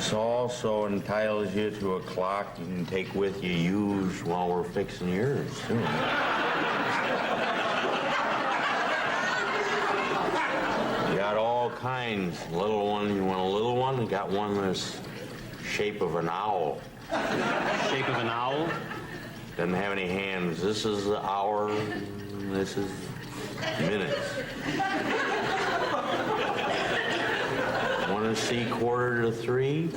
This also entitles you to a clock you can take with you, use while we're fixing yours, too. You got all kinds. Little one, you want a little one? We got one that's shape of an owl. Shape of an owl? Doesn't have any hands. This is the hour, this is minutes. Want to see 2:45?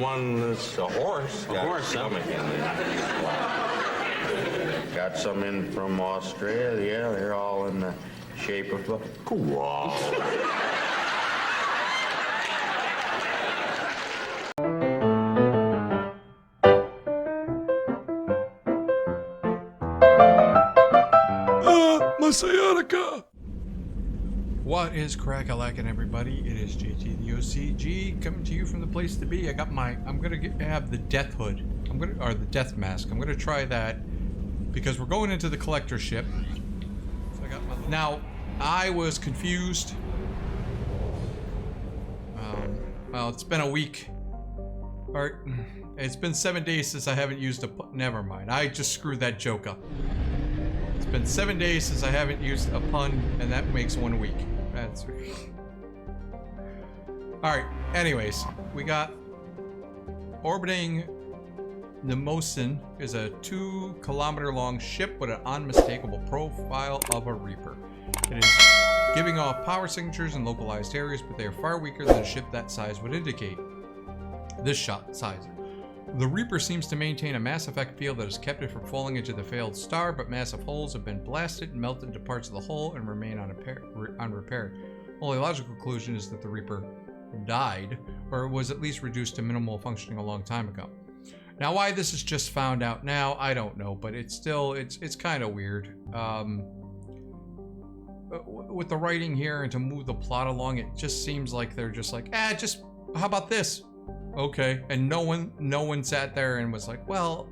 One that's a horse. A horse, huh? Got some in from Australia. They're all in the shape of a koala. My sciatica! What is crack-a-lackin', everybody? It is JT the OCG coming to you from the place to be. I'm gonna have the death hood. Or the death mask. I'm gonna try that because we're going into the collector ship. So I got my. Now, I was confused. Well, it's been a week. Or it's been 7 days since I haven't used a. Never mind. I just screwed that joke up. It's been 7 days since I haven't used a pun, and that makes 1 week. That's alright, anyways, we got orbiting Nemosin is a 2-kilometer-long ship with an unmistakable profile of a Reaper. It is giving off power signatures in localized areas, but they are far weaker than a ship that size would indicate. This shot size. The Reaper seems to maintain a mass effect field that has kept it from falling into the failed star, but massive holes have been blasted and melted into parts of the hull and remain unrepaired. Only logical conclusion is that the Reaper died, or was at least reduced to minimal functioning a long time ago. Now, why this is just found out now, I don't know, but it's still, it's kind of weird. With the writing here and to move the plot along, it just seems like they're just like, just, how about this? Okay, and no one sat there and was like, well,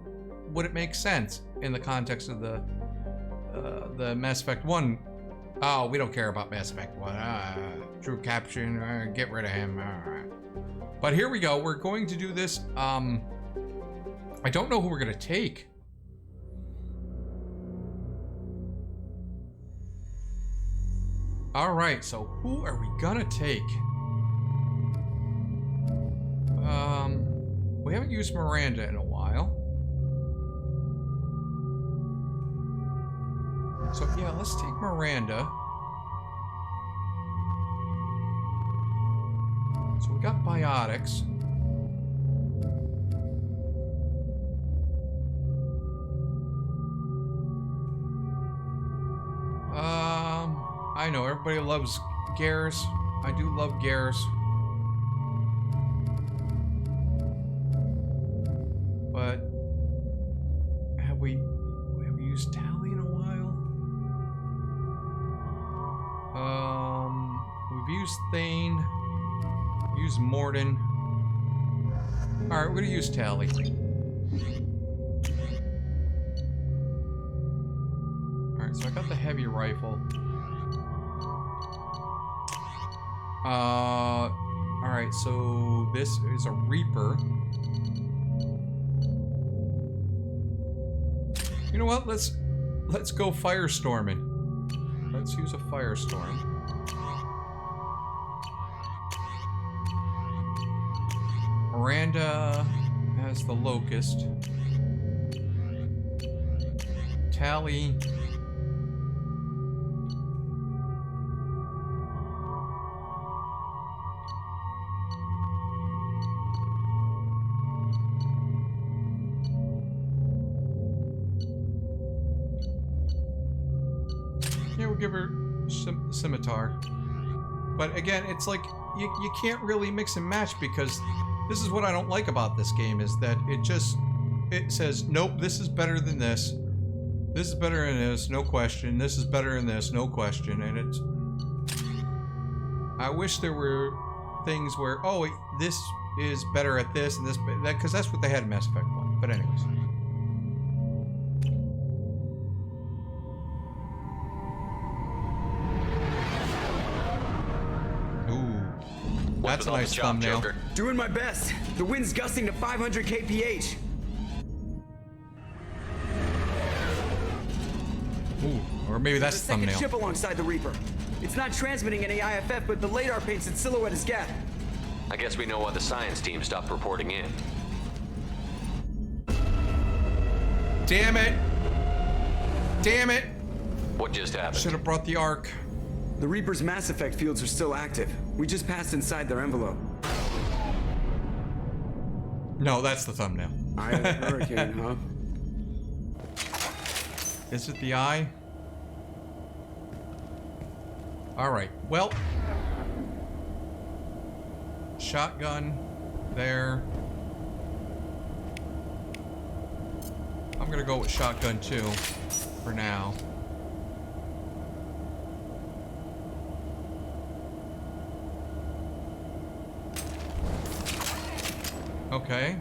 would it make sense in the context of the Mass Effect 1? Oh, we don't care about Mass Effect 1. True caption, get rid of him. But here we go. We're going to do this. I don't know who we're gonna take. All right, so who are we gonna take? We haven't used Miranda in a while. So yeah, let's take Miranda. So we got biotics. I know everybody loves Garrus. I do love Garrus. But have we used Tally in a while? We've used Thane, used Morden. Alright, we're gonna use Tally. Alright, so I got the heavy rifle. Alright, so this is a Reaper. You know what? Let's go firestorming. Let's use a firestorm. Miranda has the Locust. Tally. Yeah, we'll give her scimitar. But again, it's like, you can't really mix and match, because this is what I don't like about this game, is that it says, nope, this is better than this. This is better than this, no question. This is better than this, no question. And it's... I wish there were things where, oh, wait, this is better at this and this, because that's what they had in Mass Effect 1. But anyways. Ooh. That's a nice thumbnail. Joker? Doing my best. The wind's gusting to 500 kph. Ooh, or maybe that's the There's a second thumbnail. ship alongside the Reaper. It's not transmitting any IFF, but the radar paints its silhouette as Geth. I guess we know why the science team stopped reporting in. Damn it! Damn it! What just happened? Should have brought the Ark. The Reaper's Mass Effect fields are still active. We just passed inside their envelope. No, that's the thumbnail. Eye of the Hurricane, huh? Is it the eye? Alright, well. Shotgun there. I'm gonna go with shotgun too, for now. Okay.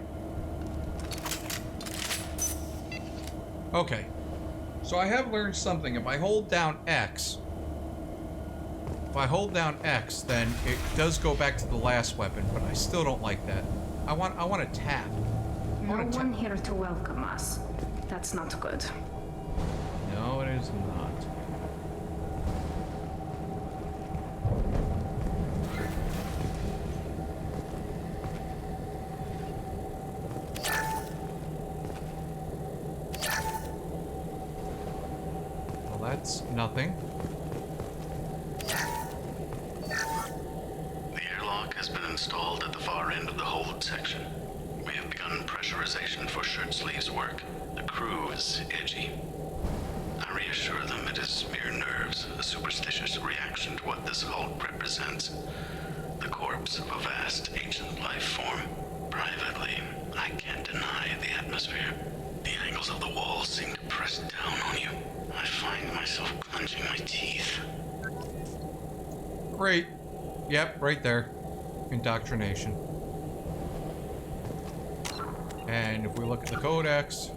Okay. So I have learned something. If I hold down X, then it does go back to the last weapon, but I still don't like that. I want to tap. No one here to welcome us. That's not good. No, it is not. Well, that's nothing. The airlock has been installed at the far end of the hold section. We have begun pressurization for shirt sleeves work. The crew is edgy. I reassure them it is mere nerves, a superstitious reaction to what this hulk represents. The corpse of a vast ancient life form. Privately, I can't deny the atmosphere. The angles of the walls seem to press down on you. I find myself clenching my teeth. Great. Yep, right there. Indoctrination. And if we look at the codex...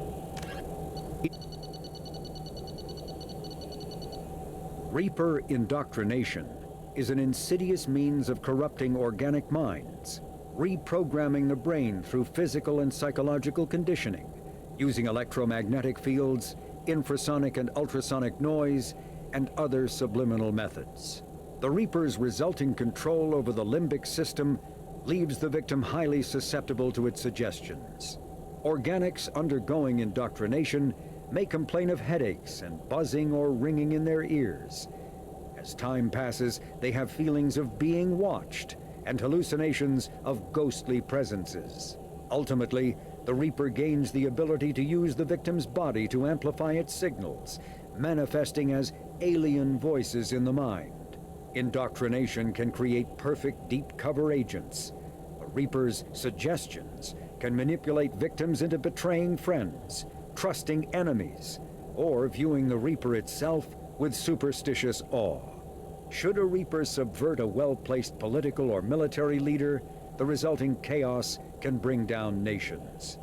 Reaper indoctrination is an insidious means of corrupting organic minds, reprogramming the brain through physical and psychological conditioning, using electromagnetic fields, infrasonic and ultrasonic noise, and other subliminal methods. The Reaper's resulting control over the limbic system leaves the victim highly susceptible to its suggestions. Organics undergoing indoctrination may complain of headaches and buzzing or ringing in their ears. As time passes, they have feelings of being watched and hallucinations of ghostly presences. Ultimately, the Reaper gains the ability to use the victim's body to amplify its signals, manifesting as alien voices in the mind. Indoctrination can create perfect deep cover agents. The Reaper's suggestions can manipulate victims into betraying friends, trusting enemies, or viewing the Reaper itself with superstitious awe. Should a Reaper subvert a well-placed political or military leader, the resulting chaos can bring down nations.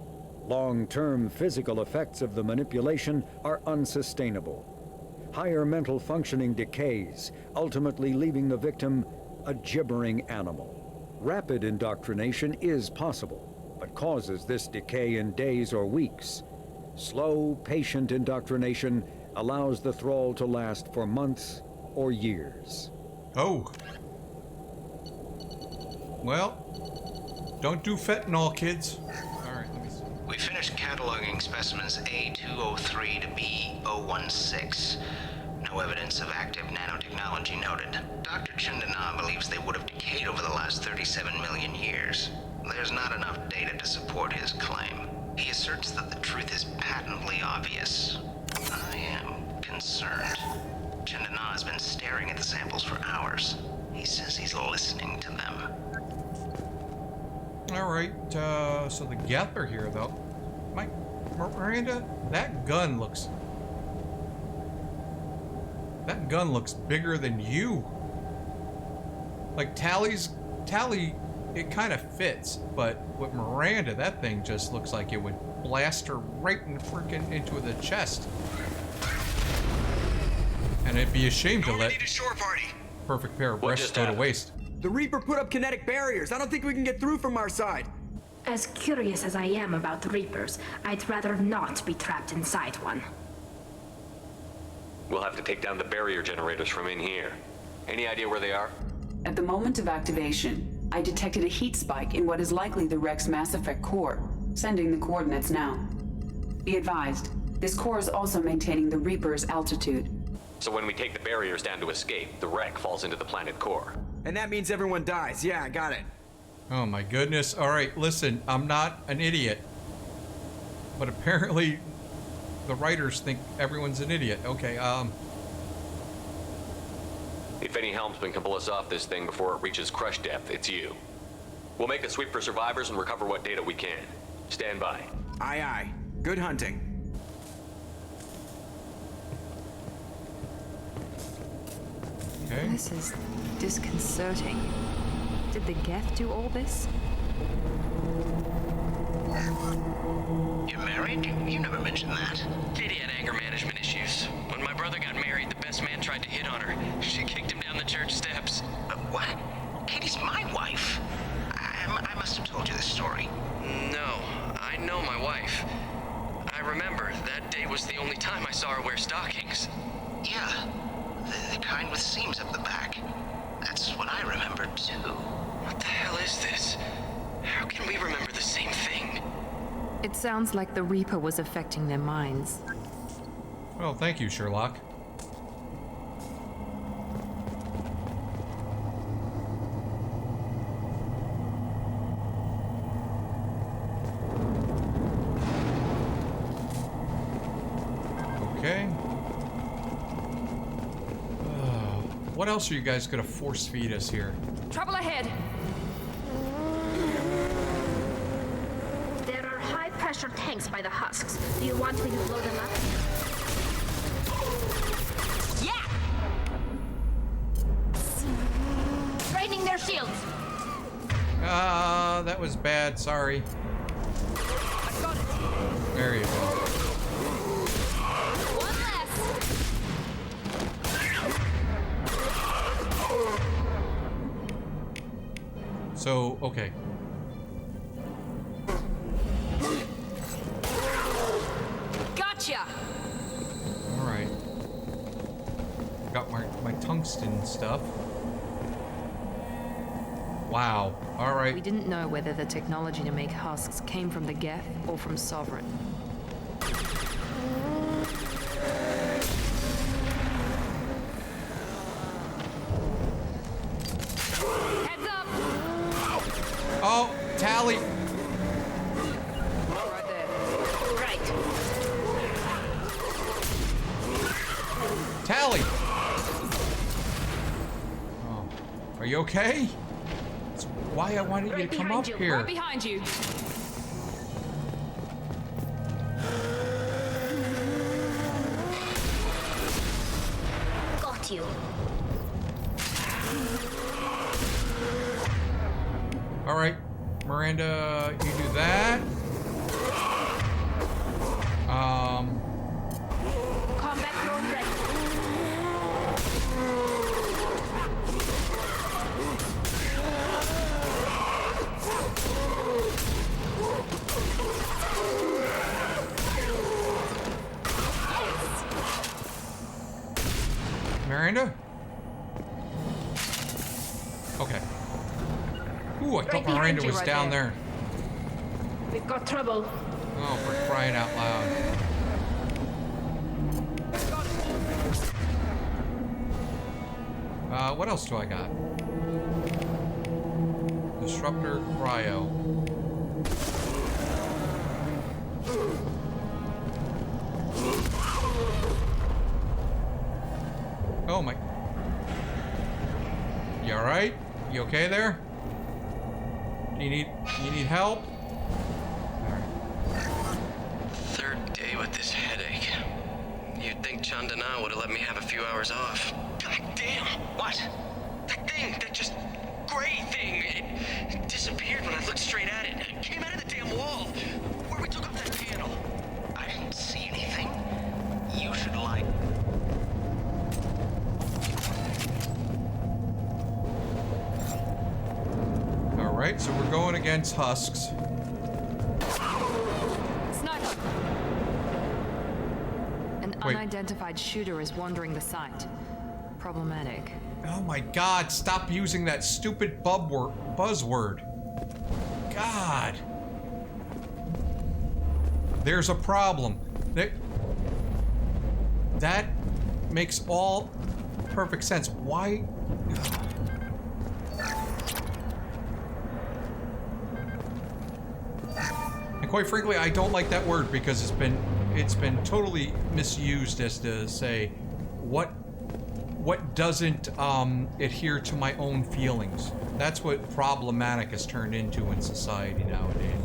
Long-term physical effects of the manipulation are unsustainable. Higher mental functioning decays, ultimately leaving the victim a gibbering animal. Rapid indoctrination is possible, but causes this decay in days or weeks. Slow, patient indoctrination allows the thrall to last for months or years. Oh. Well, don't do fentanyl, kids. All right, let me see. We finished cataloging specimens A203 to B016. No evidence of active nanotechnology noted. Dr. Chandana believes they would have decayed over the last 37 million years. There's not enough data to support his claim. He asserts that the truth is patently obvious. I am concerned. Chandana has been staring at the samples for hours. He says he's listening to them. All right, so the Geth are here, though. Miranda, that gun looks That gun looks bigger than you. Like Tally, it kind of fits, but with Miranda, that thing just looks like it would blast her right into the chest. And it'd be a shame to let perfect pair of breasts go to waste. The Reaper put up kinetic barriers. I don't think we can get through from our side. As curious as I am about the Reapers, I'd rather not be trapped inside one. We'll have to take down the barrier generators from in here. Any idea where they are? At the moment of activation, I detected a heat spike in what is likely the Rex Mass Effect core, sending the coordinates now. Be advised, this core is also maintaining the Reaper's altitude. So when we take the barriers down to escape, the wreck falls into the planet core. And that means everyone dies. Yeah, I got it. Oh my goodness. All right, listen, I'm not an idiot. But apparently the writers think everyone's an idiot. Okay, If any helmsman can pull us off this thing before it reaches crush depth, it's you. We'll make a sweep for survivors and recover what data we can. Stand by. Aye, aye. Good hunting. okay. This is disconcerting. Did the Geth do all this? You're married? You never mentioned that. Katie had anger management issues. When my brother got married, the best man tried to hit on her. She kicked him down the church steps. What? Katie's my wife. I must have told you this story. No, I know my wife. I remember that day was the only time I saw her wear stockings. Yeah, the kind with seams up the back. That's what I remembered, too. What the hell is this? How can we remember the same thing? It sounds like the Reaper was affecting their minds. Well, thank you, Sherlock. Okay. What else are you guys gonna force feed us here? Trouble ahead! There are high-pressure tanks by the husks. Do you want me to blow them up? Yeah! Draining their shields! That was bad, sorry. I got it! There you go. One less! So, okay. Gotcha! Alright. Got my tungsten stuff. Wow. Alright. We didn't know whether the technology to make husks came from the Geth or from Sovereign. Heads up! Oh, Tally! Right there. Right. Tally! Oh. Are you okay? That's why I wanted you Right to come behind up you. here. Right behind you. Got you. Alright, Miranda, you do that. Combat drone ready. Miranda? Okay. Ooh, I thought Right behind Miranda you, was right down there. there. We've got trouble. Oh, for crying out loud. What else do I got? Disruptor cryo. Oh my. You alright? You okay there? Do you need help? Third day with this headache. You think Chandana would have let me have a few hours off. God damn! What? That thing, that just gray thing, it disappeared when I looked straight at it. It came out of the damn wall, where we took off that panel. I didn't see anything. You should like... Alright, so we're going against husks. Sniper! An unidentified shooter is wandering the site. Problematic. Oh my god, stop using that stupid buzzword. God. There's a problem. That makes all perfect sense. Why? And quite frankly, I don't like that word because it's been totally misused as to say what doesn't adhere to my own feelings. That's what problematic has turned into in society nowadays.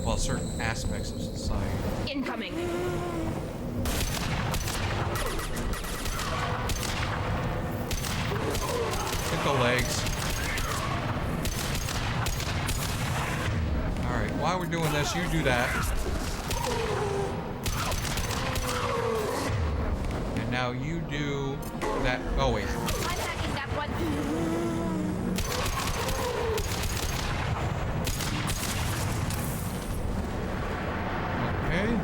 Well, certain aspects of society. Incoming. Hit the legs. Alright, while we're doing this, you do that. And now you do that. Oh, wait. I'm attacking that one. Okay.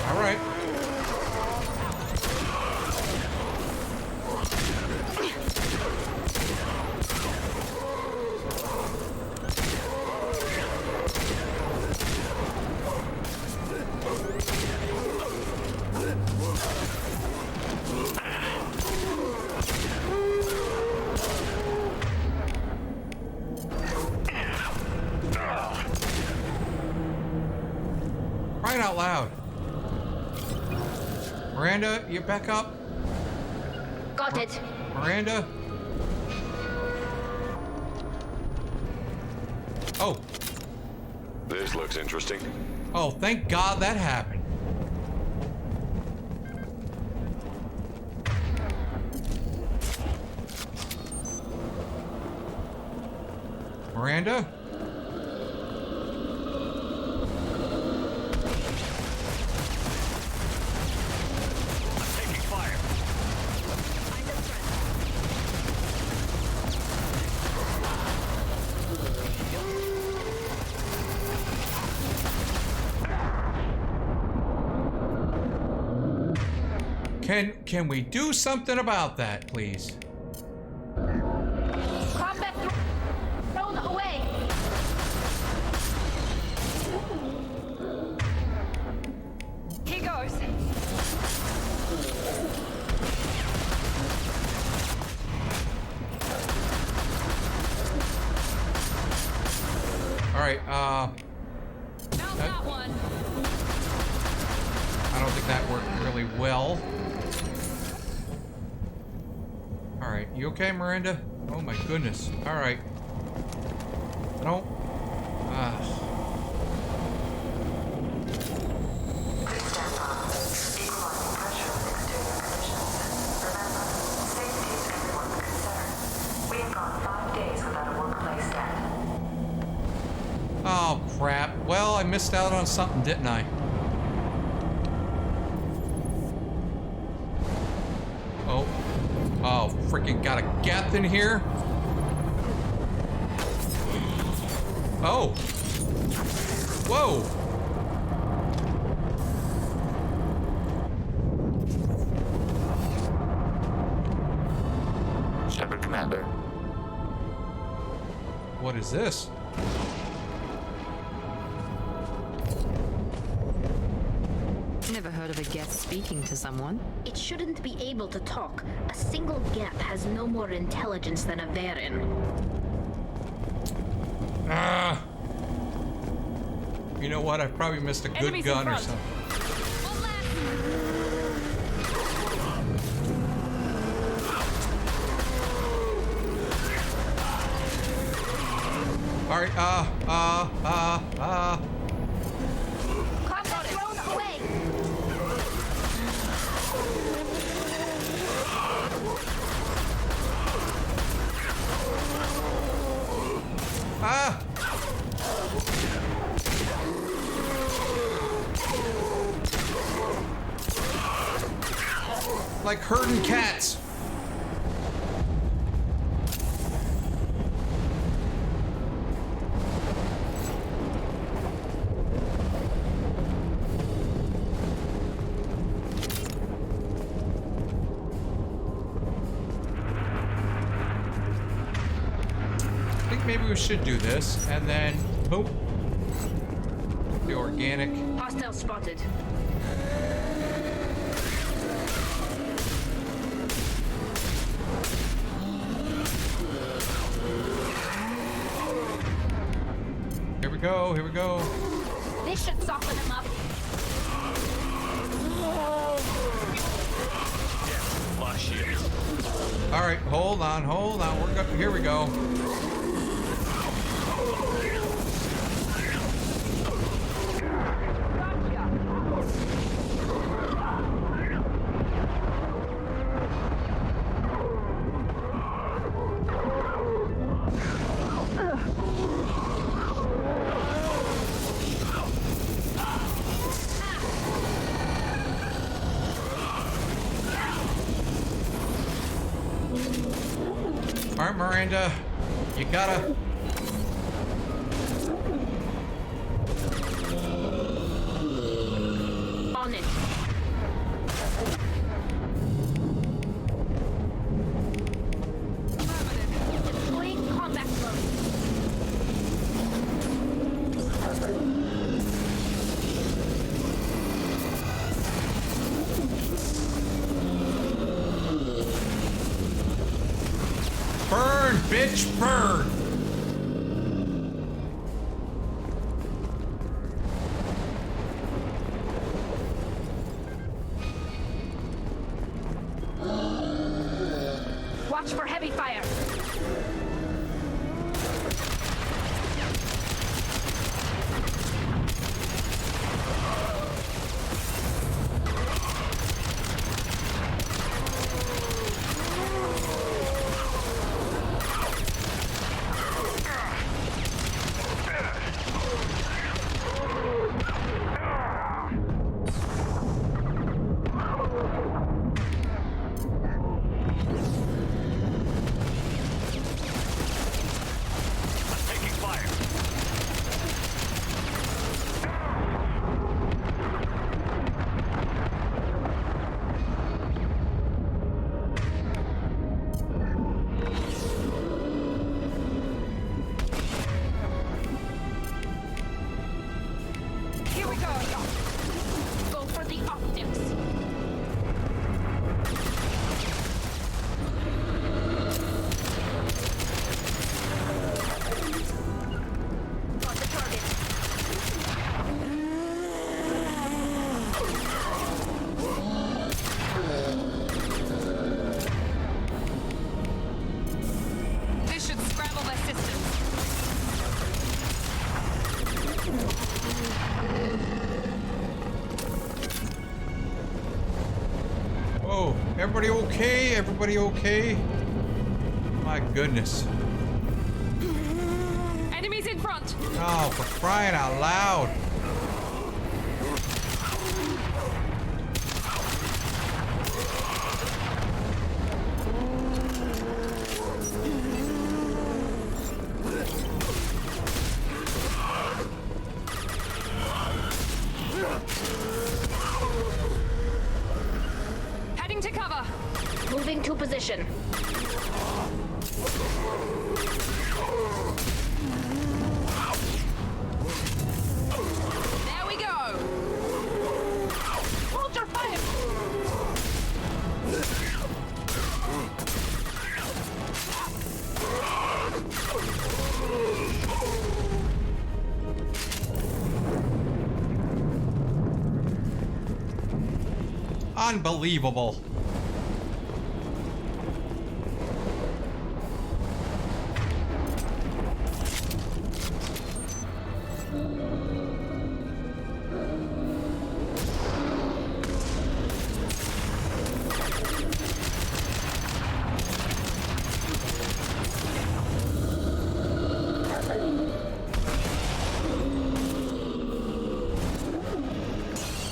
All right. Crying out loud. Miranda, you back up? Got it. Miranda? Oh. This looks interesting. Oh, thank God that happened. Miranda? Can we do something about that, please? Combat thrown away. He goes. All right, That one. I don't think that worked really well. All right, you okay, Miranda? Oh my goodness. All right. I don't. Oh crap. Well, I missed out on something, didn't I? Oh. Oh, freaking got a geth in here. Oh. Whoa. Shepard Commander. What is this? Never heard of a Geth speaking to someone. It shouldn't be able to talk. A single Geth has no more intelligence than a Varen. Ah! You know what? I probably missed a good Enemies gun in or front. something. Alright, Combat drone away! Ah! Like herding cats. I think maybe we should do this, and then boop. The organic. Hostile spotted. Here we go, here we go. This should soften him up. Alright, hold on. Here we go. Alright, Miranda, you gotta... On it. Deploying combat mode. Burn, bitch, burn! Watch for heavy fire. Here we go. Go for the optics. Got the target. This should scramble their systems. Whoa, everybody okay? Everybody okay? My goodness. Enemies in front. Oh, for crying out loud. Heading to cover. Moving to position. Unbelievable.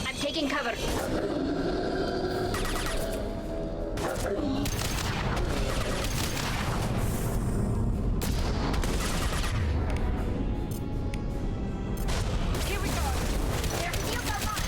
I'm taking cover. Here we go. Their shields are mine.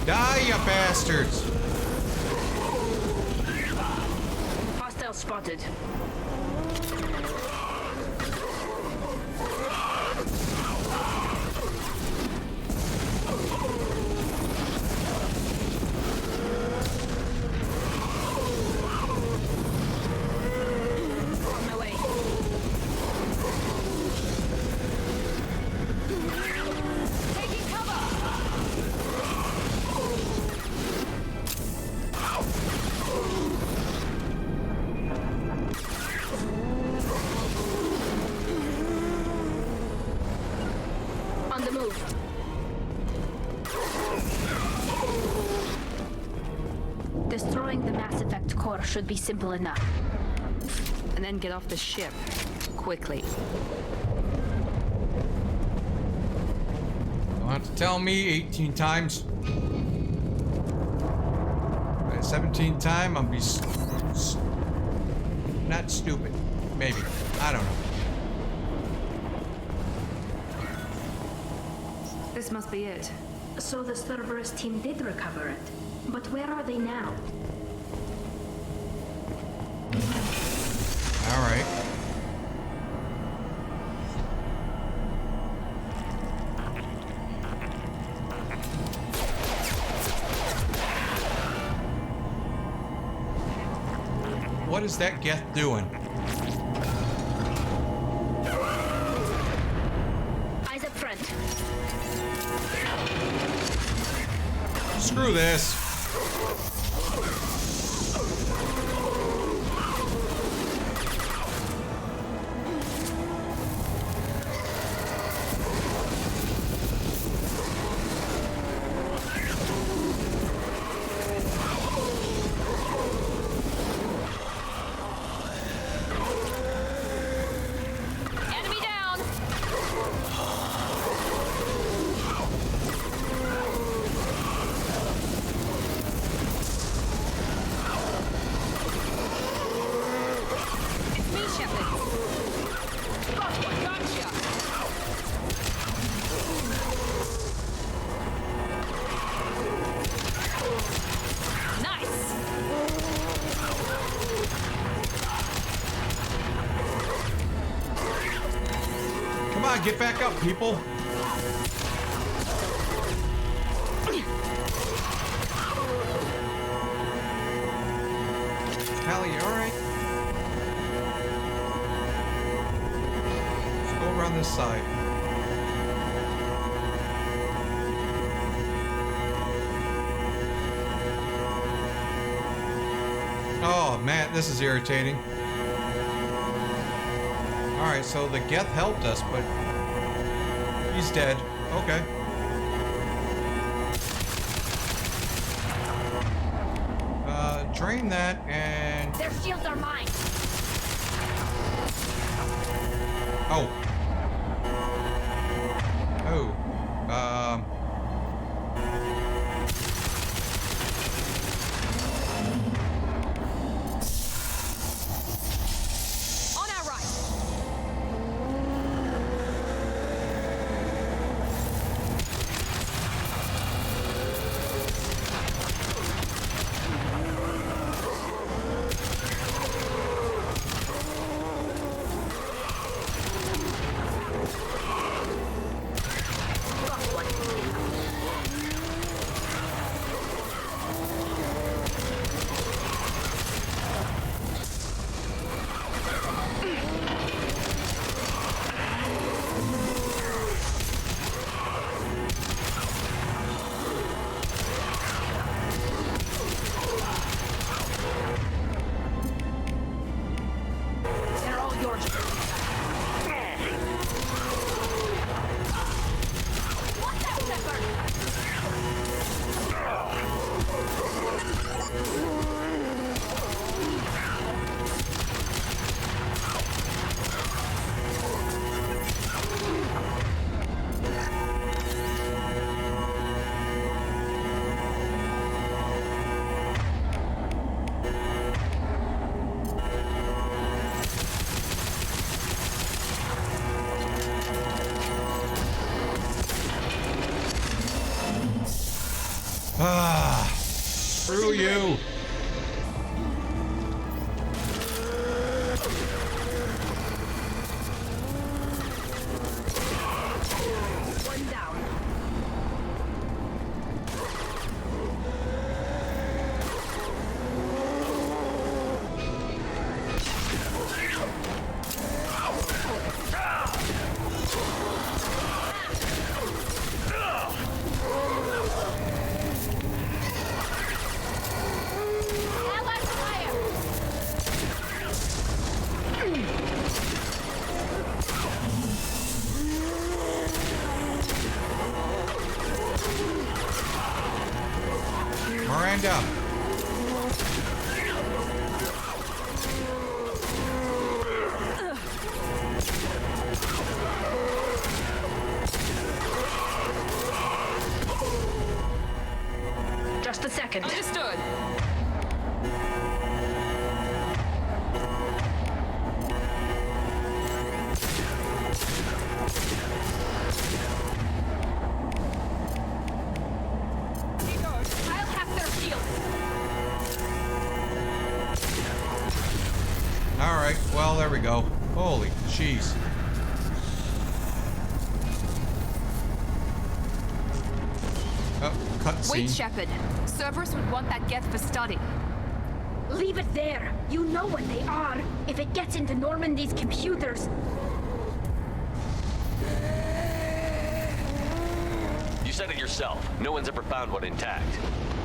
Die, you bastards! Hostile spotted. On my way. Taking cover. On the move. Destroying the Mass Effect core should be simple enough. And then get off the ship. Quickly. Don't have to tell me 18 times. By the 17th time, I'll be not stupid. Maybe. I don't know. This must be it. So the Cerberus team did recover it. But where are they now? All right. What is that Geth doing? Eyes up front. Screw this. Enemy down! It's me, Shepard. Gotcha! Nice! Come on, get back up, people. Callie, you alright? Let's go over on this side. Oh, man, this is irritating. Alright, so the Geth helped us, but he's dead. Okay. Drain that and... Their shields are mine! Oh. Oh. On our right. Ah, screw you. One down. Miranda. Just a second. Understood. I'll hack their shield. Alright, well, there we go. Holy jeez. Oh, cutscene. Wait, Shepard. Cerberus would want that Geth for study. Leave it there. You know what they are. If it gets into Normandy's computers. You said it yourself. No one's ever found one intact.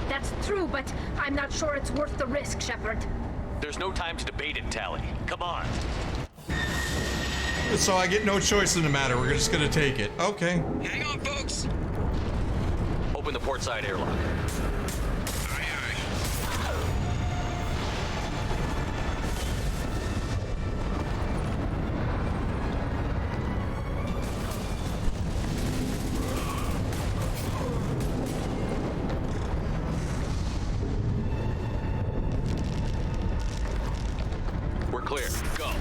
That's true, but I'm not sure it's worth the risk, Shepard. There's no time to debate it, Tally. Come on. So I get no choice in the matter. We're just gonna take it. Okay. Hang on, folks. Open the port side airlock. Aye, aye. We're clear. Go.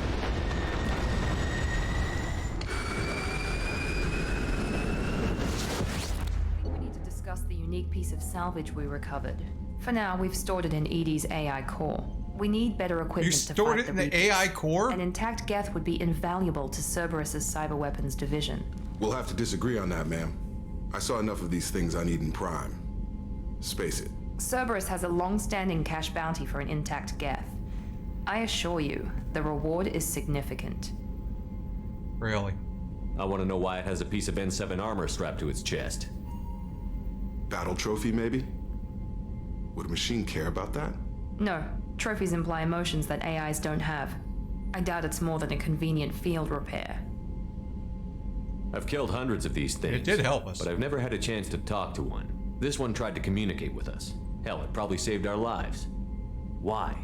We need to discuss the unique piece of salvage we recovered. For now, we've stored it in Edie's AI core. We need better equipment You to stored fight it in the the Reapers. AI core? An intact Geth would be invaluable to Cerberus's cyber weapons division. We'll have to disagree on that, ma'am. I saw enough of these things I need in Prime. Space it. Cerberus has a long-standing cash bounty for an intact Geth. I assure you, the reward is significant. Really? I want to know why it has a piece of N7 armor strapped to its chest. Battle trophy, maybe? Would a machine care about that? No, trophies imply emotions that AIs don't have. I doubt it's more than a convenient field repair. I've killed hundreds of these things. It did help us. But I've never had a chance to talk to one. This one tried to communicate with us. Hell, it probably saved our lives. Why?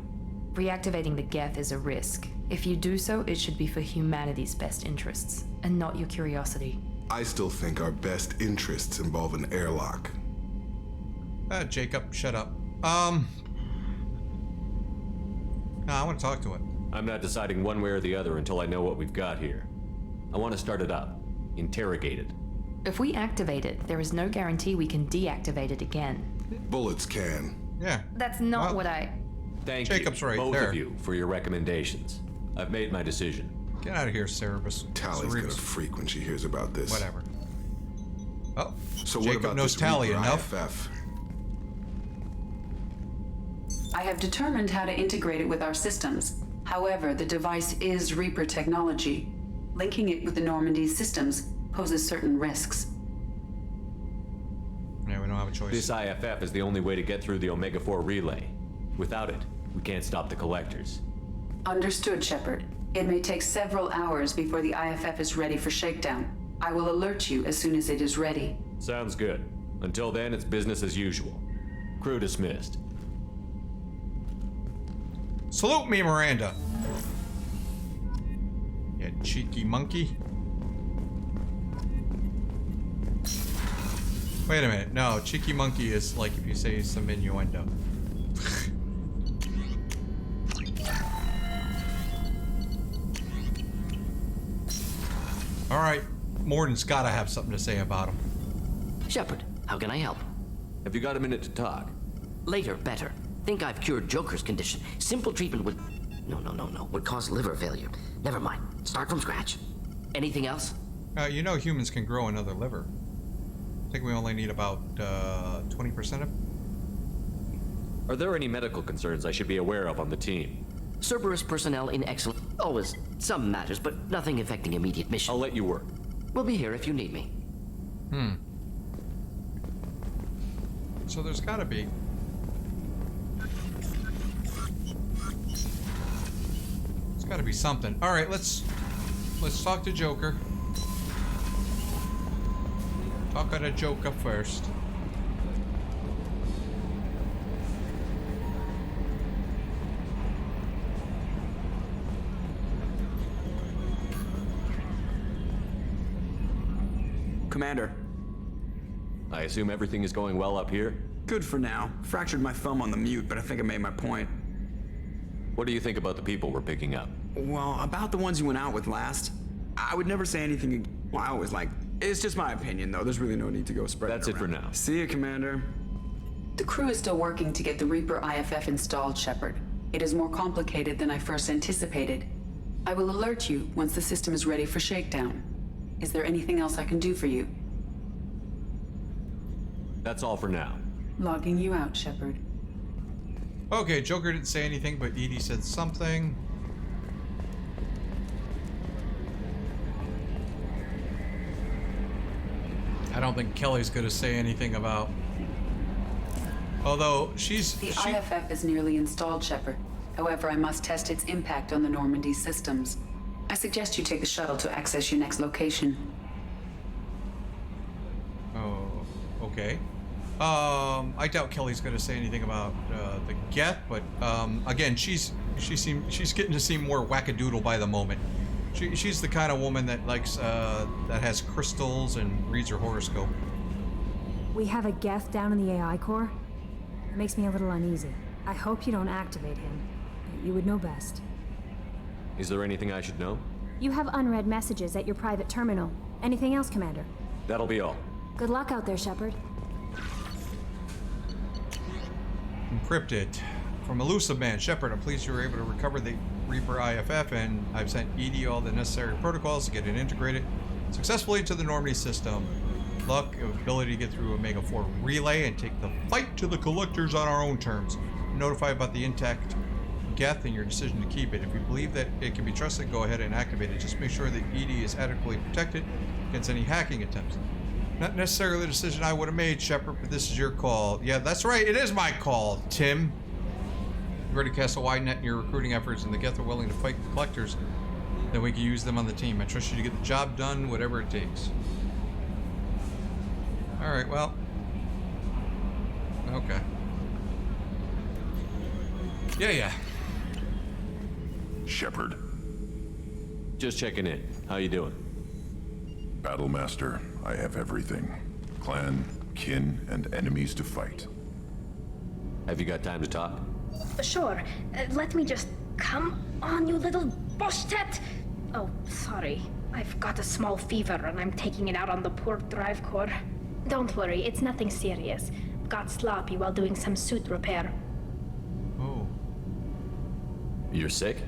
Reactivating the Geth is a risk. If you do so, it should be for humanity's best interests, and not your curiosity. I still think our best interests involve an airlock. Jacob, shut up. No, I want to talk to it. I'm not deciding one way or the other until I know what we've got here. I want to start it up. Interrogate it. If we activate it, there is no guarantee we can deactivate it again. Bullets can. Yeah. That's not Well, what I... Thank Jacob's you, right both there. of you, for your recommendations. I've made my decision. Get out of here, Cerberus. Tally's gonna freak when she hears about this. Whatever. Oh, So Jacob what about knows this Tally Reaper enough. IFF? I have determined how to integrate it with our systems. However, the device is Reaper technology. Linking it with the Normandy's systems poses certain risks. Yeah, we don't have a choice. This IFF is the only way to get through the Omega-4 relay. Without it, we can't stop the collectors. Understood, Shepard. It may take several hours before the IFF is ready for shakedown. I will alert you as soon as it is ready. Sounds good. Until then, it's business as usual. Crew dismissed. Salute me, Miranda. You cheeky monkey. Wait a minute. No, cheeky monkey is like if you say some innuendo. All right, Morden's got to have something to say about him. Shepard, how can I help? Have you got a minute to talk? Later, better. Think I've cured Joker's condition. Simple treatment would... No. Would cause liver failure. Never mind. Start from scratch. Anything else? You know humans can grow another liver. I think we only need about 20% of... Are there any medical concerns I should be aware of on the team? Cerberus personnel in excellent... Always some matters, but nothing affecting immediate mission. I'll let you work. We'll be here if you need me. So there's gotta be. There's gotta be something. All right, let's talk to Joker. Talk to Joker first. Commander. I assume everything is going well up here? Good for now. Fractured my thumb on the mute, but I think I made my point. What do you think about the people we're picking up? Well, about the ones you went out with last, I would never say anything. Well, I always like. It's just my opinion, though. There's really no need to go spread. That's it for now. See you, Commander. The crew is still working to get the Reaper IFF installed, Shepard. It is more complicated than I first anticipated. I will alert you once the system is ready for shakedown. Is there anything else I can do for you? That's all for now. Logging you out, Shepard. Okay, Joker didn't say anything, but Edie said something. I don't think Kelly's gonna say anything about... Although, The IFF is nearly installed, Shepard. However, I must test its impact on the Normandy systems. I suggest you take the shuttle to access your next location. Oh, okay. I doubt Kelly's gonna say anything about the Geth, but again, she's getting to seem more wackadoodle by the moment. She's the kind of woman that likes that has crystals and reads her horoscope. We have a Geth down in the AI core. It makes me a little uneasy. I hope you don't activate him. You would know best. Is there anything I should know? You have unread messages at your private terminal. Anything else, Commander? That'll be all. Good luck out there, Shepard. Encrypted. From Elusive Man, Shepard, I'm pleased you were able to recover the Reaper IFF, and I've sent Edie all the necessary protocols to get it integrated successfully into the Normandy system. Luck, ability to get through Omega 4 relay and take the fight to the collectors on our own terms. Notify about the intact Geth and your decision to keep it. If you believe that it can be trusted, go ahead and activate it. Just make sure that Edie is adequately protected against any hacking attempts. Not necessarily the decision I would have made, Shepard, but this is your call. Yeah, that's right. It is my call, Tim. You've already cast a wide net in your recruiting efforts, and the Geth are willing to fight the collectors. Then we can use them on the team. I trust you to get the job done, whatever it takes. All right, well. Okay. Yeah. Shepard. Just checking in. How you doing? Battlemaster, I have everything. Clan, kin, and enemies to fight. Have you got time to talk? Sure. Let me just... Come on, you little boshtet! Oh, sorry. I've got a small fever and I'm taking it out on the poor drive core. Don't worry, it's nothing serious. Got sloppy while doing some suit repair. Oh. You're sick?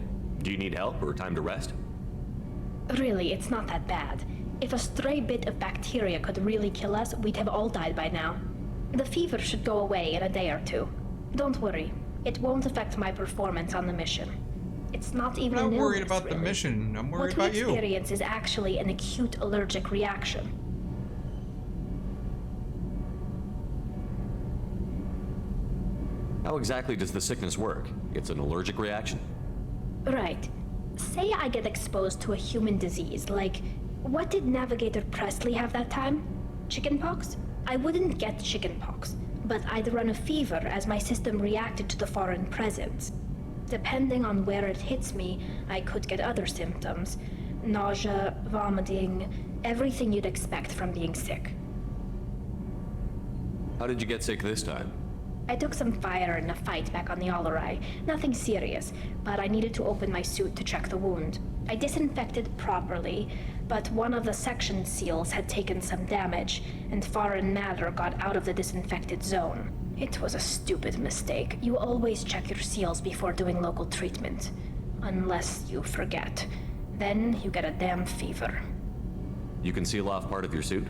Do you need help or time to rest? Really, it's not that bad. If a stray bit of bacteria could really kill us, we'd have all died by now. The fever should go away in a day or two. Don't worry. It won't affect my performance on the mission. It's not even I'm an not worried illness, about really. the mission. I'm worried What about we you. experience is actually an acute allergic reaction. How exactly does the sickness work? It's an allergic reaction? Right. Say I get exposed to a human disease, like... What did Navigator Presley have that time? Chickenpox? I wouldn't get chickenpox, but I'd run a fever as my system reacted to the foreign presence. Depending on where it hits me, I could get other symptoms. Nausea, vomiting, everything you'd expect from being sick. How did you get sick this time? I took some fire in a fight back on the Allerai. Nothing serious, but I needed to open my suit to check the wound. I disinfected properly, but one of the section seals had taken some damage, and foreign matter got out of the disinfected zone. It was a stupid mistake. You always check your seals before doing local treatment. Unless you forget. Then you get a damn fever. You can seal off part of your suit?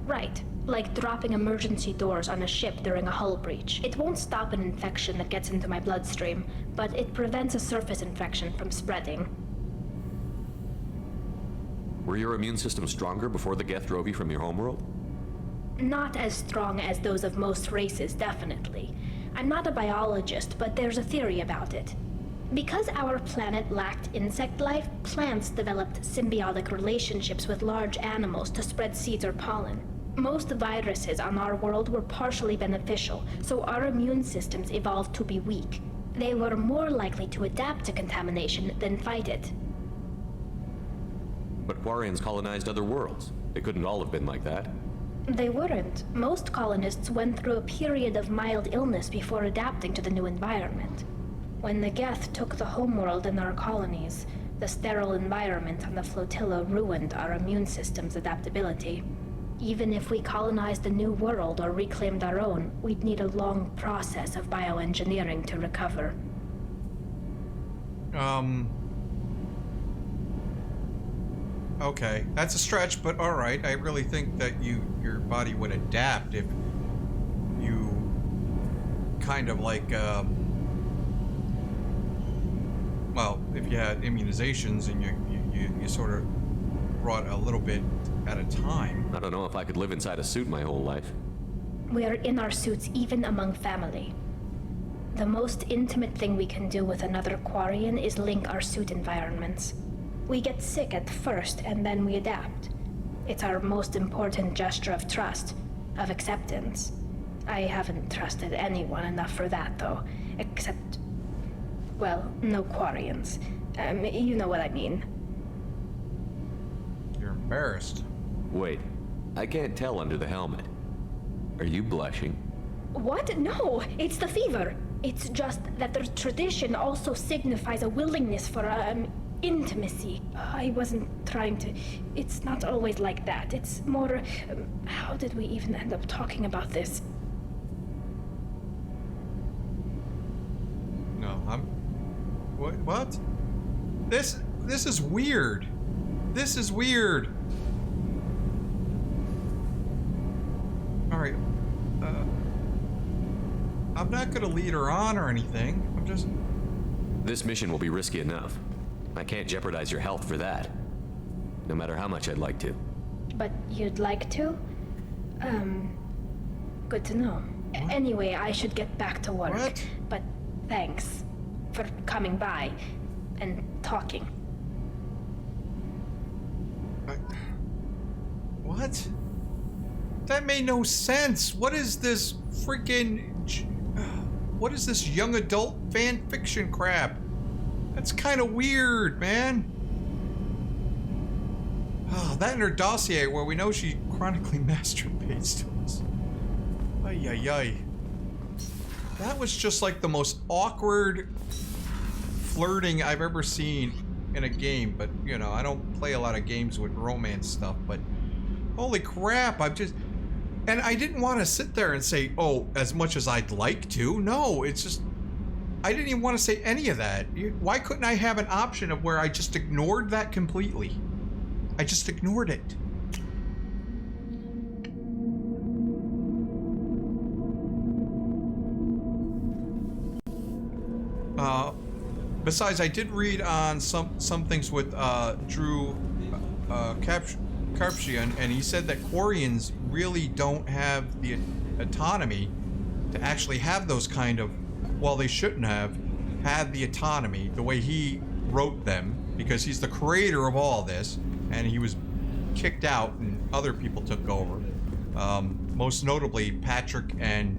Right. Like dropping emergency doors on a ship during a hull breach. It won't stop an infection that gets into my bloodstream, but it prevents a surface infection from spreading. Were your immune system stronger before the Geth drove you from your homeworld? Not as strong as those of most races, definitely. I'm not a biologist, but there's a theory about it. Because our planet lacked insect life, plants developed symbiotic relationships with large animals to spread seeds or pollen. Most viruses on our world were partially beneficial, so our immune systems evolved to be weak. They were more likely to adapt to contamination than fight it. But Quarians colonized other worlds. They couldn't all have been like that. They weren't. Most colonists went through a period of mild illness before adapting to the new environment. When the Geth took the homeworld in our colonies, the sterile environment on the flotilla ruined our immune system's adaptability. Even if we colonized a new world or reclaimed our own, we'd need a long process of bioengineering to recover. Okay, that's a stretch, but all right. I really think that your body would adapt if you kind of like, well, if you had immunizations and you sort of brought a little bit at a time. I don't know if I could live inside a suit my whole life. We're in our suits even among family. The most intimate thing we can do with another Quarian is link our suit environments. We get sick at first, and then we adapt. It's our most important gesture of trust, of acceptance. I haven't trusted anyone enough for that, though. Except, well, no Quarians. You know what I mean. You're embarrassed. Wait, I can't tell under the helmet. Are you blushing? What? No, it's the fever. It's just that the tradition also signifies a willingness for, intimacy. I wasn't trying to... It's not always like that. It's more... how did we even end up talking about this? No, What? This is weird. This is weird. Alright. I'm not gonna lead her on or anything. I'm just... This mission will be risky enough. I can't jeopardize your health for that. No matter how much I'd like to. But you'd like to? Good to know. Anyway, I should get back to work. What? But thanks for coming by and talking. What? That made no sense. What is this freaking... What is this young adult fan fiction crap? That's kind of weird, man. Oh, that in her dossier where we know she chronically masturbates to us. Ay, ay, ay. That was just like the most awkward flirting I've ever seen in a game. But, you know, I don't play a lot of games with romance stuff, but holy crap, I've just... And I didn't want to sit there and say, oh, as much as I'd like to. No, it's just... I didn't even want to say any of that. Why couldn't I have an option of where I just ignored that completely? I just ignored it. Besides, I did read on some things with Drew Karpshian, and he said that Quarians really don't have the autonomy to actually have those kind of, well, they shouldn't have had the autonomy the way he wrote them, because he's the creator of all this, and he was kicked out and other people took over. Most notably Patrick and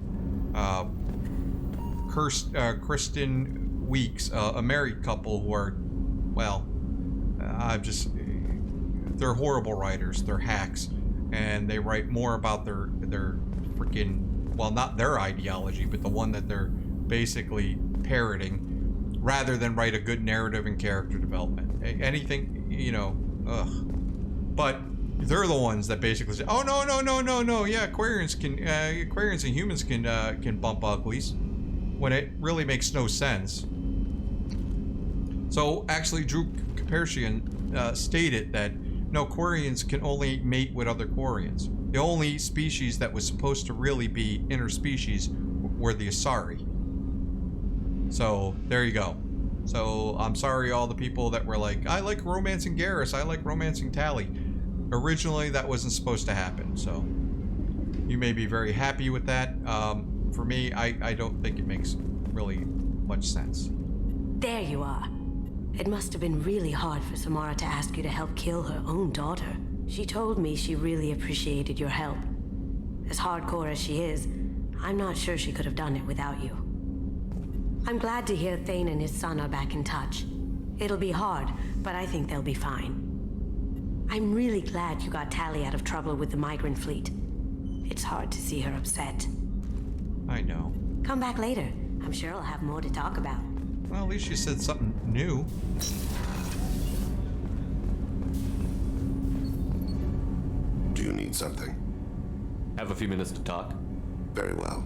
Kristen Weeks, a married couple who are, well, they're horrible writers. They're hacks, and they write more about their freaking, well, not their ideology, but the one that they're basically parroting, rather than write a good narrative and character development. Anything, you know, ugh. But they're the ones that basically say, "Oh no, yeah, Aquarians and humans can bump uglies," when it really makes no sense. So actually, Drew Kapershian stated that no, Quarians can only mate with other Quarians. The only species that was supposed to really be interspecies were the Asari. So there you go. So I'm sorry, all the people that were like, I like romancing Garrus, I like romancing Tally. Originally, that wasn't supposed to happen. So you may be very happy with that. For me, I don't think it makes really much sense. There you are. It must have been really hard for Samara to ask you to help kill her own daughter. She told me she really appreciated your help. As hardcore as she is, I'm not sure she could have done it without you. I'm glad to hear Thane and his son are back in touch. It'll be hard, but I think they'll be fine. I'm really glad you got Tally out of trouble with the migrant fleet. It's hard to see her upset. I know. Come back later. I'm sure I'll have more to talk about. Well, at least you said something new. Do you need something? Have a few minutes to talk? Very well.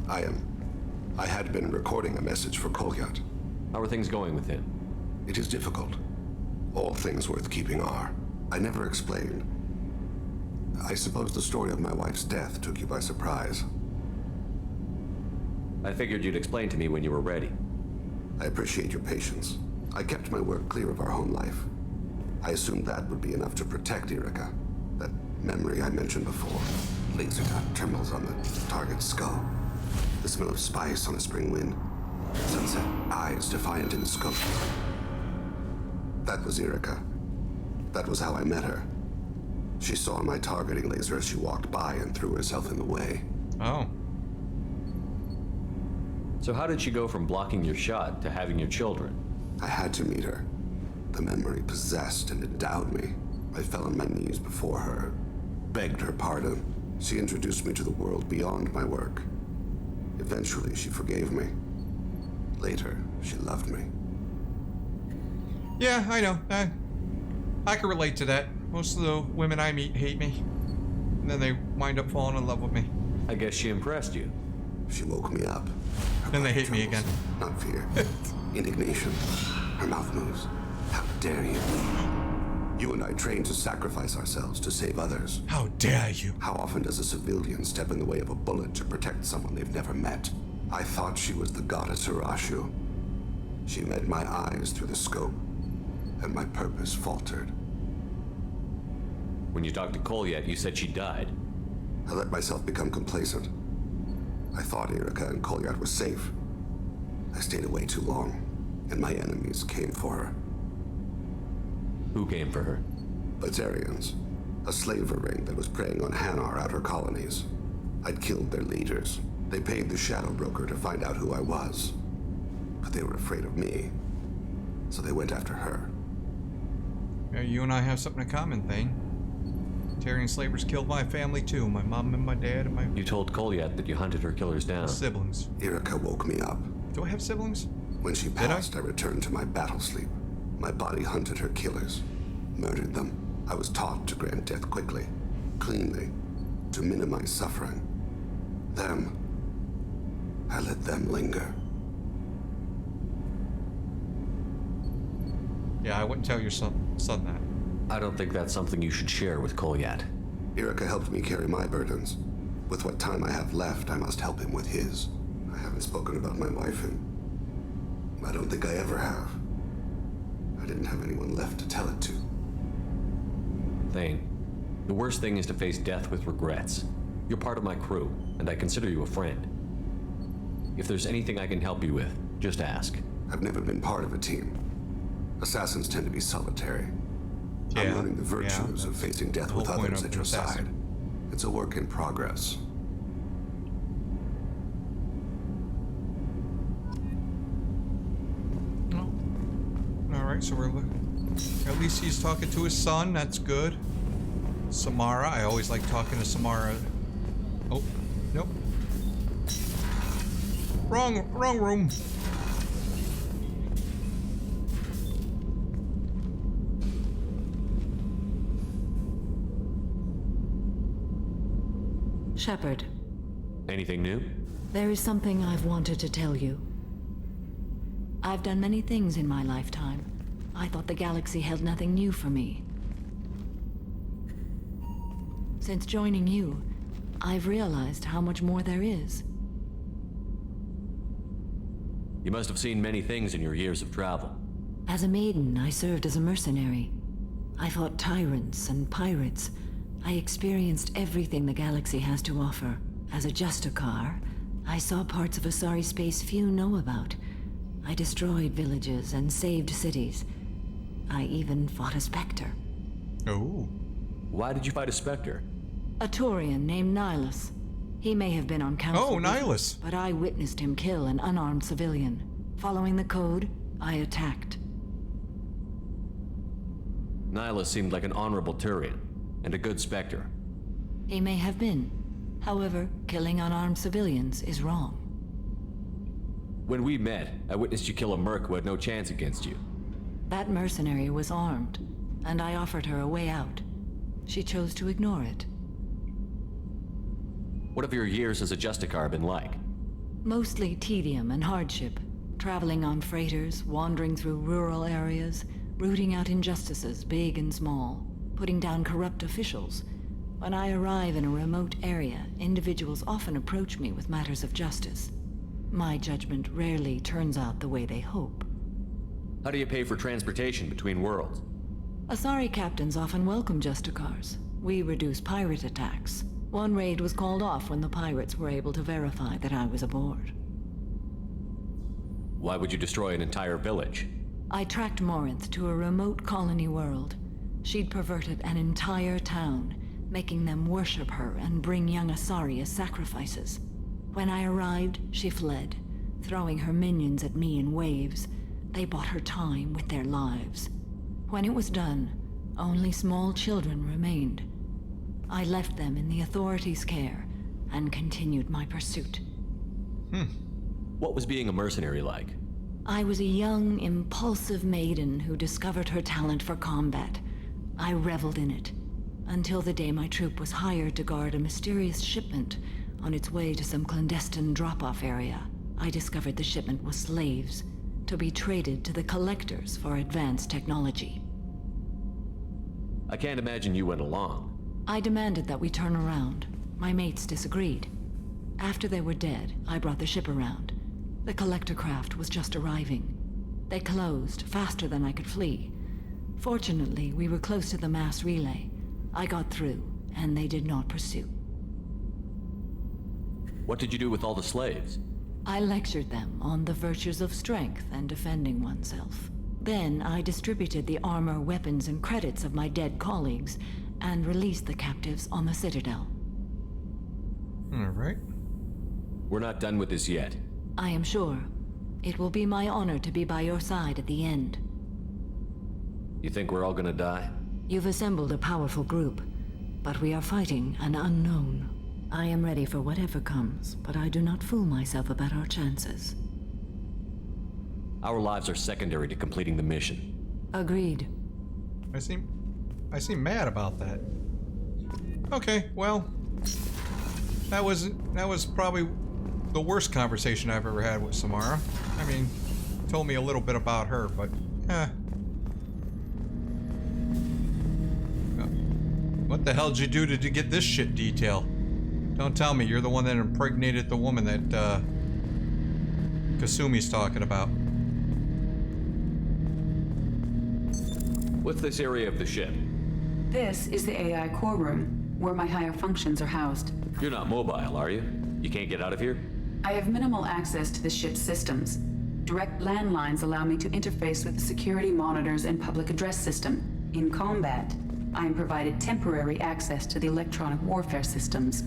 I had been recording a message for Kolyat. How are things going with him? It is difficult. All things worth keeping are. I never explained. I suppose the story of my wife's death took you by surprise. I figured you'd explain to me when you were ready. I appreciate your patience. I kept my work clear of our home life. I assumed that would be enough to protect Erica. That memory I mentioned before. Laser dot trembles on the target's skull. The smell of spice on a spring wind. Sunset eyes defiant in the scope. That was Erica. That was how I met her. She saw my targeting laser as she walked by and threw herself in the way. Oh. So how did she go from blocking your shot to having your children? I had to meet her. The memory possessed and endowed me. I fell on my knees before her, begged her pardon. She introduced me to the world beyond my work. Eventually, she forgave me. Later, she loved me. Yeah, I know. I can relate to that. Most of the women I meet hate me. And then they wind up falling in love with me. I guess she impressed you. She woke me up. Then they hate me again. Not fear. Indignation. Her mouth moves. How dare you? You and I trained to sacrifice ourselves to save others. How dare you? How often does a civilian step in the way of a bullet to protect someone they've never met? I thought she was the goddess Hirashu. She met my eyes through the scope, and my purpose faltered. When you talked to Kolyat, you said she died. I let myself become complacent. I thought Erica and Kolyat were safe. I stayed away too long, and my enemies came for her. Who came for her? Batarians. A slaver ring that was preying on Hanar outer colonies. I'd killed their leaders. They paid the shadow broker to find out who I was. But they were afraid of me. So they went after her. Yeah, you and I have something in common, Thane. Batarian slavers killed my family too. My mom and my dad and my... You told Kolyat that you hunted her killers down. Siblings. Erica woke me up. Do I have siblings? When she passed, I returned to my battle sleep. My body hunted her killers, murdered them. I was taught to grant death quickly, cleanly, to minimize suffering. Them, I let them linger. Yeah, I wouldn't tell your son that. I don't think that's something you should share with Kolyat. Erica helped me carry my burdens. With what time I have left, I must help him with his. I haven't spoken about my wife, and I don't think I ever have. I didn't have anyone left to tell it to. Thane, the worst thing is to face death with regrets. You're part of my crew, and I consider you a friend. If there's anything I can help you with, just ask. I've never been part of a team. Assassins tend to be solitary. Yeah, I'm learning the virtues of facing death with others at your side. It's a work in progress. Alright, so at least he's talking to his son. That's good. Samara. I always like talking to Samara. Oh, nope. Wrong room. Shepard. Anything new? There is something I've wanted to tell you. I've done many things in my lifetime. I thought the galaxy held nothing new for me. Since joining you, I've realized how much more there is. You must have seen many things in your years of travel. As a maiden, I served as a mercenary. I fought tyrants and pirates. I experienced everything the galaxy has to offer. As a Justicar, I saw parts of Asari space few know about. I destroyed villages and saved cities. I even fought a Spectre. Oh. Why did you fight a Spectre? A Turian named Nihilus. He may have been on council. Oh, Nihilus. But I witnessed him kill an unarmed civilian. Following the code, I attacked. Nihilus seemed like an honorable Turian, and a good Spectre. He may have been. However, killing unarmed civilians is wrong. When we met, I witnessed you kill a merc who had no chance against you. That mercenary was armed, and I offered her a way out. She chose to ignore it. What have your years as a Justicar been like? Mostly tedium and hardship. Traveling on freighters, wandering through rural areas, rooting out injustices, big and small, putting down corrupt officials. When I arrive in a remote area, individuals often approach me with matters of justice. My judgment rarely turns out the way they hope. How do you pay for transportation between worlds? Asari captains often welcome Justicars. We reduce pirate attacks. One raid was called off when the pirates were able to verify that I was aboard. Why would you destroy an entire village? I tracked Morinth to a remote colony world. She'd perverted an entire town, making them worship her and bring young Asari as sacrifices. When I arrived, she fled, throwing her minions at me in waves. They bought her time with their lives. When it was done, only small children remained. I left them in the authorities' care and continued my pursuit. What was being a mercenary like? I was a young, impulsive maiden who discovered her talent for combat. I reveled in it, until the day my troop was hired to guard a mysterious shipment on its way to some clandestine drop-off area. I discovered the shipment was slaves, to be traded to the collectors for advanced technology. I can't imagine you went along. I demanded that we turn around. My mates disagreed. After they were dead, I brought the ship around. The collector craft was just arriving. They closed faster than I could flee. Fortunately, we were close to the mass relay. I got through, and they did not pursue. What did you do with all the slaves? I lectured them on the virtues of strength and defending oneself. Then I distributed the armor, weapons, and credits of my dead colleagues and released the captives on the Citadel. All right. We're not done with this yet. I am sure. It will be my honor to be by your side at the end. You think we're all gonna die? You've assembled a powerful group, but we are fighting an unknown. I am ready for whatever comes, but I do not fool myself about our chances. Our lives are secondary to completing the mission. Agreed. I seem mad about that. Okay, well, that was probably the worst conversation I've ever had with Samara. I mean, told me a little bit about her, but what the hell did you do to get this shit detail? Don't tell me you're the one that impregnated the woman that Kasumi's talking about. What's this area of the ship? This is the AI core room, where my higher functions are housed. You're not mobile, are you? You can't get out of here? I have minimal access to the ship's systems. Direct landlines allow me to interface with the security monitors and public address system. In combat, I am provided temporary access to the electronic warfare systems.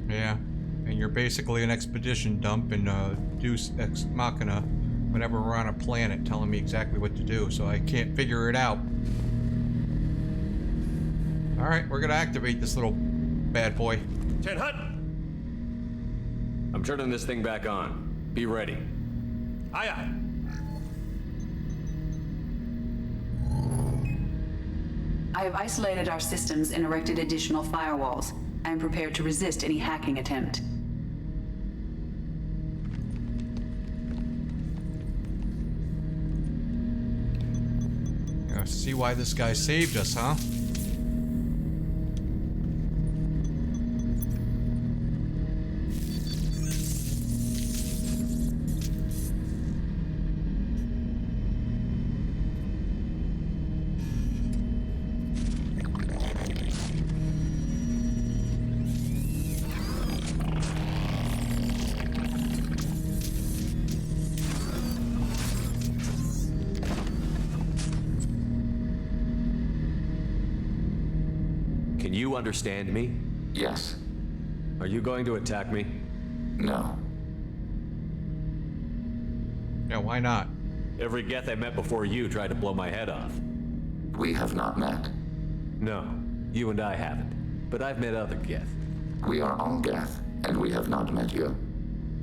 Yeah, and you're basically an expedition dump in Deus Ex Machina whenever we're on a planet telling me exactly what to do, so I can't figure it out. Alright, we're gonna activate this little bad boy. 10 Hut! I'm turning this thing back on. Be ready. Aye, aye. I have isolated our systems and erected additional firewalls. I am prepared to resist any hacking attempt. See why this guy saved us, huh? Can you understand me? Yes. Are you going to attack me? No. Yeah, why not? Every Geth I met before you tried to blow my head off. We have not met. No, you and I haven't. But I've met other Geth. We are all Geth, and we have not met you.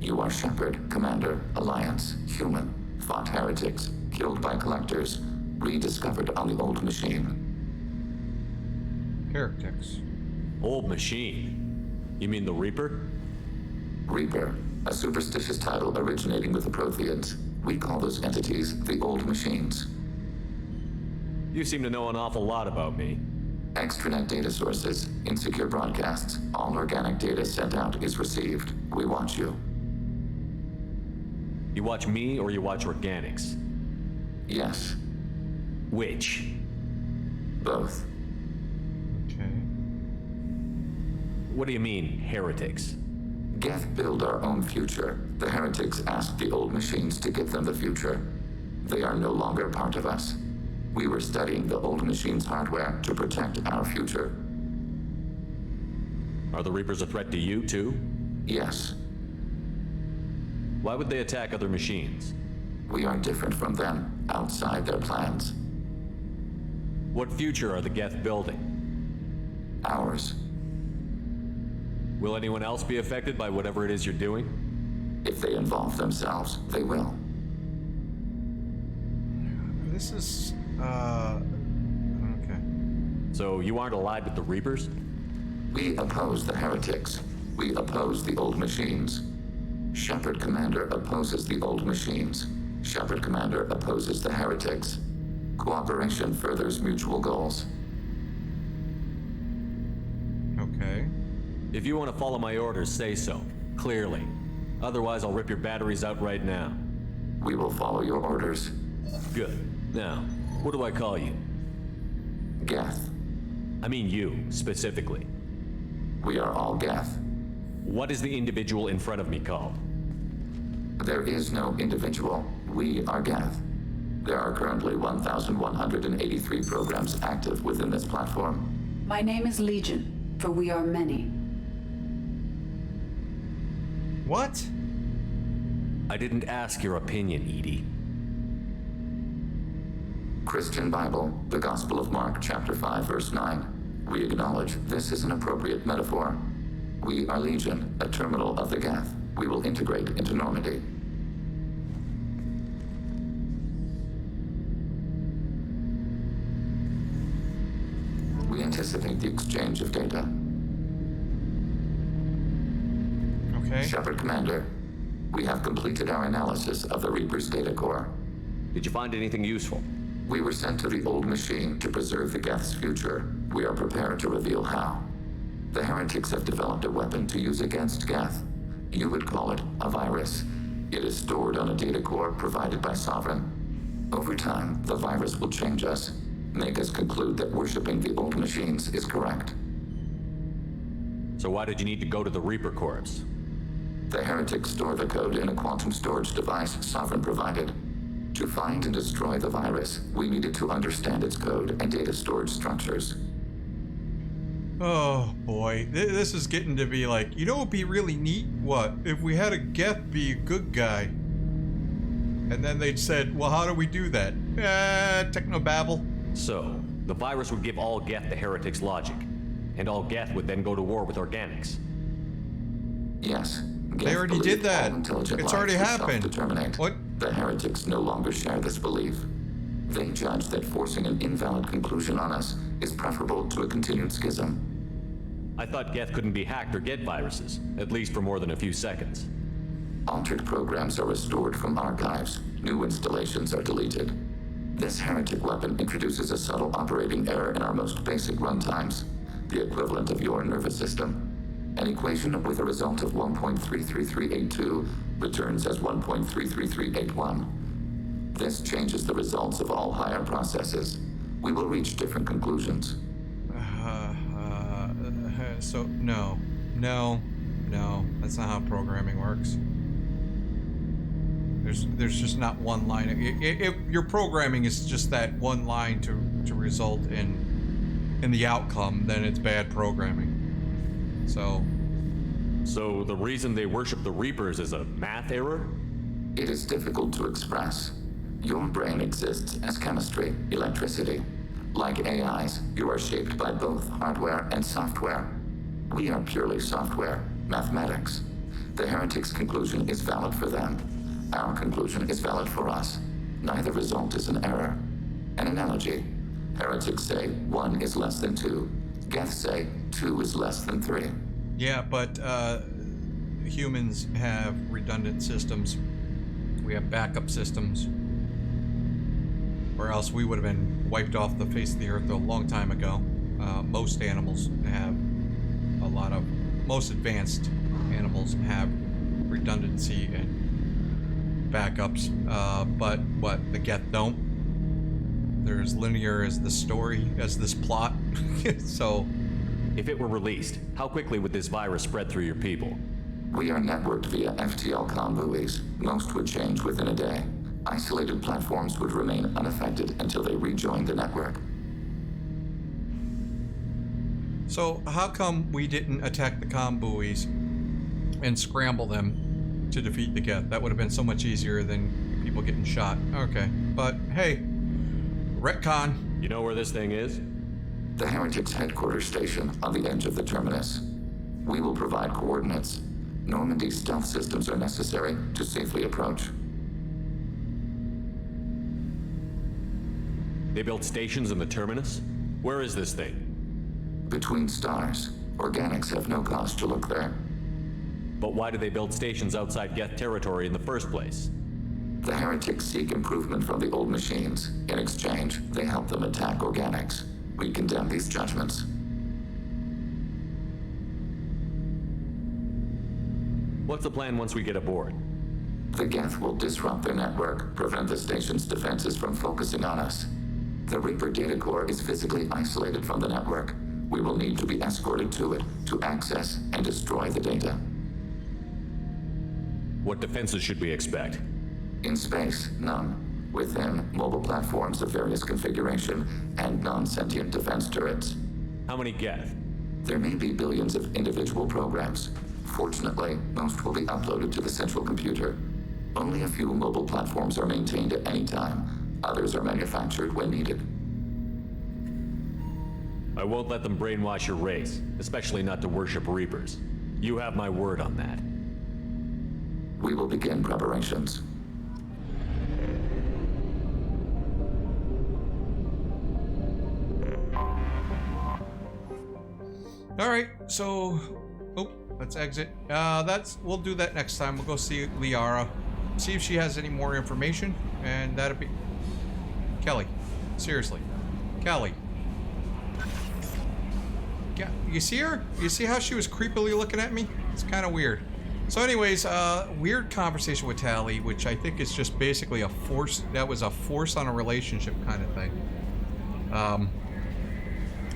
You are Shepard, Commander, Alliance, human, fought heretics, killed by collectors, rediscovered on the old machine. Heretics. Old machine? You mean the Reaper? Reaper, a superstitious title originating with the Protheans. We call those entities the old machines. You seem to know an awful lot about me. Extranet data sources, insecure broadcasts, all organic data sent out is received. We watch you. You watch me or you watch organics? Yes. Which? Both. What do you mean, heretics? Geth build our own future. The heretics asked the old machines to give them the future. They are no longer part of us. We were studying the old machines' hardware to protect our future. Are the Reapers a threat to you, too? Yes. Why would they attack other machines? We are different from them, outside their plans. What future are the Geth building? Ours. Will anyone else be affected by whatever it is you're doing? If they involve themselves, they will. This is, okay. So you aren't allied with the Reapers? We oppose the heretics. We oppose the old machines. Shepard Commander opposes the old machines. Shepard Commander opposes the heretics. Cooperation furthers mutual goals. Okay. If you want to follow my orders, say so. Clearly. Otherwise, I'll rip your batteries out right now. We will follow your orders. Good. Now, what do I call you? Geth. I mean you, specifically. We are all Geth. What is the individual in front of me called? There is no individual. We are Geth. There are currently 1,183 programs active within this platform. My name is Legion, for we are many. What? I didn't ask your opinion, Edie. Christian Bible, the Gospel of Mark, chapter 5, verse 9. We acknowledge this is an appropriate metaphor. We are Legion, a terminal of the Geth. We will integrate into Normandy. We anticipate the exchange of data. Okay. Shepard Commander, we have completed our analysis of the Reaper's data core. Did you find anything useful? We were sent to the old machine to preserve the Geth's future. We are prepared to reveal how. The heretics have developed a weapon to use against Geth. You would call it a virus. It is stored on a data core provided by Sovereign. Over time, the virus will change us, make us conclude that worshipping the old machines is correct. So why did you need to go to the Reaper Corps? The heretics store the code in a quantum storage device Sovereign provided. To find and destroy the virus, we needed to understand its code and data storage structures. Oh boy, this is getting to be like, you know what would be really neat? What? If we had a Geth be a good guy. And then they said, well, how do we do that? Technobabble. So, the virus would give all Geth the heretic's logic, and all Geth would then go to war with organics. Yes. They already did that. It's already happened. What? The heretics no longer share this belief. They judge that forcing an invalid conclusion on us is preferable to a continued schism. I thought Geth couldn't be hacked or get viruses, at least for more than a few seconds. Altered programs are restored from archives. New installations are deleted. This heretic weapon introduces a subtle operating error in our most basic runtimes, the equivalent of your nervous system. An equation with a result of 1.33382 returns as 1.33381. This changes the results of all higher processes. We will reach different conclusions. So, no, that's not how programming works. There's just not one line. If your programming is just that one line to result in the outcome, then it's bad programming. So the reason they worship the Reapers is a math error? It is difficult to express. Your brain exists as chemistry, electricity. Like AIs, you are shaped by both hardware and software. We are purely software, mathematics. The heretic's conclusion is valid for them. Our conclusion is valid for us. Neither result is an error. An analogy. Heretics say 1 is less than 2. Geth say 2 is less than 3. Yeah, but humans have redundant systems. We have backup systems. Or else we would have been wiped off the face of the earth a long time ago. Most animals have most advanced animals have redundancy and backups. But what, the Geth don't? They're as linear as the story, as this plot. So, if it were released, how quickly would this virus spread through your people? We are networked via FTL comm buoys. Most would change within a day. Isolated platforms would remain unaffected until they rejoined the network. So how come we didn't attack the comm buoys and scramble them to defeat the Geth? That would have been so much easier than people getting shot. Okay, but hey, retcon. You know where this thing is? The Heretics' headquarters station on the edge of the terminus. We will provide coordinates. Normandy stealth systems are necessary to safely approach. They built stations in the terminus? Where is this thing? Between stars. Organics have no cause to look there. But why do they build stations outside Geth territory in the first place? The heretics seek improvement from the old machines. In exchange, they help them attack organics. We condemn these judgments. What's the plan once we get aboard? The Geth will disrupt their network, prevent the station's defenses from focusing on us. The Reaper data core is physically isolated from the network. We will need to be escorted to it to access and destroy the data. What defenses should we expect? In space, none. Within, mobile platforms of various configuration and non-sentient defense turrets. How many Geth? There may be billions of individual programs. Fortunately, most will be uploaded to the central computer. Only a few mobile platforms are maintained at any time. Others are manufactured when needed. I won't let them brainwash your race, especially not to worship Reapers. You have my word on that. We will begin preparations. All right, so, let's exit. We'll do that next time. We'll go see Liara, see if she has any more information, and that'll be Kelly. Seriously, Kelly. Yeah, you see her? You see how she was creepily looking at me? It's kind of weird. So anyways, weird conversation with Tally, which I think is just basically a force. That was a force on a relationship kind of thing.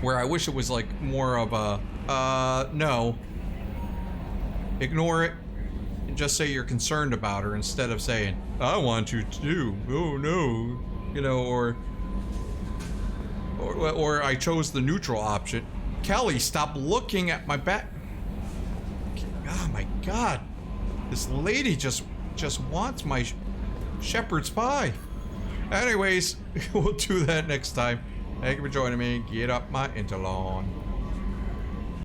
Where I wish it was like more of a, no. Ignore it and just say you're concerned about her instead of saying, I want you to do. Oh no. You know, or I chose the neutral option. Kelly, stop looking at my back. Oh my God. This lady just wants my... Shepherd's pie. Anyways, we'll do that next time. Thank you for joining me. Get up my interlawn.